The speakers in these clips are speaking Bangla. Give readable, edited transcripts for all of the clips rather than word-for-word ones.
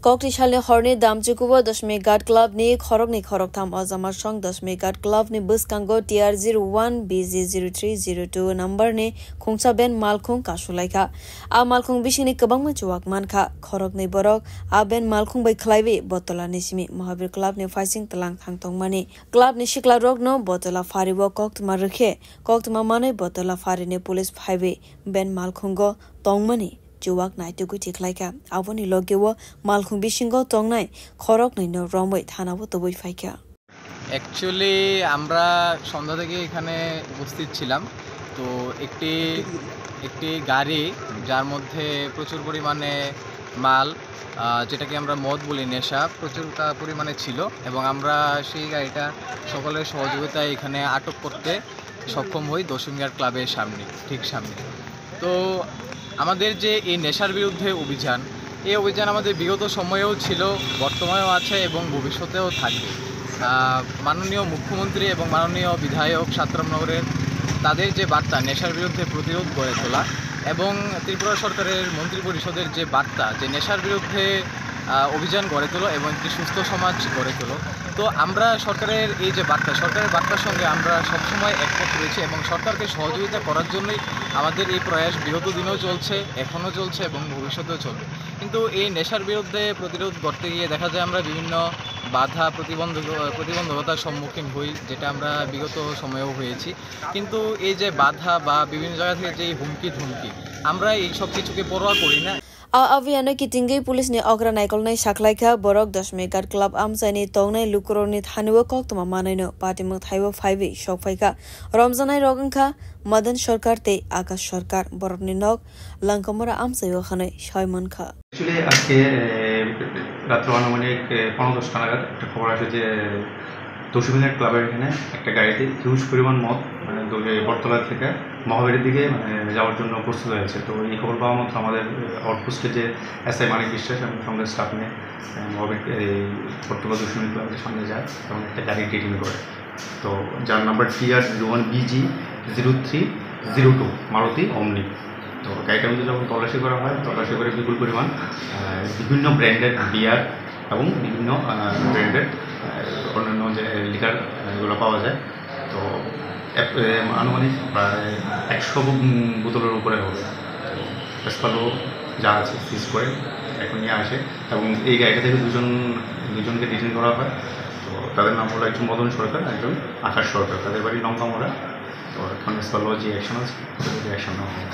Kokti shale horni damchukuwa dashme guard club ni khorok tham azamar shong dashme guard club ni buskango TR01 BZ0302 number ni khungsa ben malkhung kasulaika a malkhung bishini kabangma chuak manka khorok ni borok a ben malkhung bai khlaibe botola ni simi Mahavir club ni facing talang thangtong mani club ni shikla rok no botola faribo koktma rukhe koktma mane botola farine police phaibe ben malkhungo tongmani Juwak nai to guti klaika avoni logewo malkhung bishingo tongnai khorok nai no romoi thanawo to boi faika actually আমরা সন্ধ্যা থেকে এখানে উপস্থিত ছিলাম তো একটি গাড়ি যার মধ্যে প্রচুর পরিমাণে মাল যেটাকে আমরা মদ বলি নেশা প্রচুর পরিমাণে ছিল এবং আমরা সেই গাড়িটা সকলের সহযোগিতায় এখানে আটক করতে সক্ষম হই দশমিয়ার ক্লাবের ঠিক সামনে তো আমাদের যে এই নেশার বিরুদ্ধে অভিযান এই অভিযান আমাদের বিগত সময়েও ছিল বর্তমানেও আছে এবং ভবিষ্যতেও থাকবে মাননীয় মুখ্যমন্ত্রী এবং মাননীয় বিধায়ক সাতরামনগরের তাদের যে বার্তা নেশার বিরুদ্ধে প্রতিরোধ গড়ে তোলা এবং ত্রিপুরা সরকারের মন্ত্রী পরিষদের যে বার্তা যে নেশার বিরুদ্ধে অভিযান গড়ে তোলো এবং একটি সুস্থ সমাজ গড়ে তোলো তো আমরা সরকারের এই যে সরকারের বার্তার সঙ্গে আমরা সবসময় একমত রয়েছি এবং সরকারকে সহযোগিতা করার জন্যই আমাদের এই প্রয়াস বিগত দিনেও চলছে এখনও চলছে এবং ভবিষ্যতেও চলবে কিন্তু এই নেশার বিরুদ্ধে প্রতিরোধ করতে গিয়ে দেখা যায় আমরা বিভিন্ন বাধা প্রতিবন্ধকতার সম্মুখীন হই যেটা আমরা বিগত সময়েও হয়েছি কিন্তু এই যে বাধা বা বিভিন্ন জায়গা থেকে যে হুমকি আমরা এই সব কিছুকে পরোয়া করি না Aviano kitingai police ni ogra naikol nai saklaika borok dashme guard club amsani tongnai lukuroni thanuwa koktoma manaino patimuk thaiwa 5 shokfaika Ramzanai rogangkha Madan Sarkar te Akash Sarkar borokni nok langkamora amsayo khanai shaimankha Actually আজকে রাত আনুমানিক 15:10 নাগাদ একটা খবর আসে যে দশমিয়ার ক্লাবের এখানে একটা গাড়িতে হিউজ পরিমাণ মদ বটতলা থেকে মহাবীরের দিকে যাওয়ার জন্য প্রস্তুত হয়েছে তো এই খবর পাওয়া মাত্র আমাদের আউটপোস্টে যে SI মানিক বিশ্বাস এবং সঙ্গে স্টাফ নিয়ে মহাবীর এই বটতলা দশমিয়া ক্লাবের সামনে যায় এবং একটা গাড়ি ডিটেইন করে তো যার নাম্বার TR01 BG0302 মারুতি অমনি তো গাড়িটার মধ্যে যখন তল্লাশি করা হয় তল্লাশি করে বিপুল পরিমাণ বিভিন্ন ব্র্যান্ডের বিয়ার এবং বিভিন্ন ব্র্যান্ডের অন্যান্য যে লিকার এগুলো পাওয়া যায় তো আনুমানিক প্রায় 100 বোতলের উপরে হবে পেসপালো যা আছে সিজ করে এখন নিয়ে আসে এবং এই গাড়িটা থেকে দুজনকে ডিটেইন করা হয় তো তাদের নাম হলো একজন মদন সরকার একজন আকাশ সরকার তাদের বাড়ি লঙ্কামোড়া তো এখন পেসপালো যে অ্যাকশন আছে অ্যাকশন নেওয়া হয়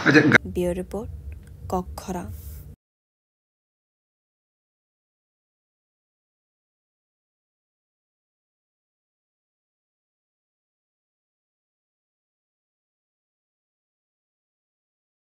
বিউরো রিপোর্ট কক্ষরা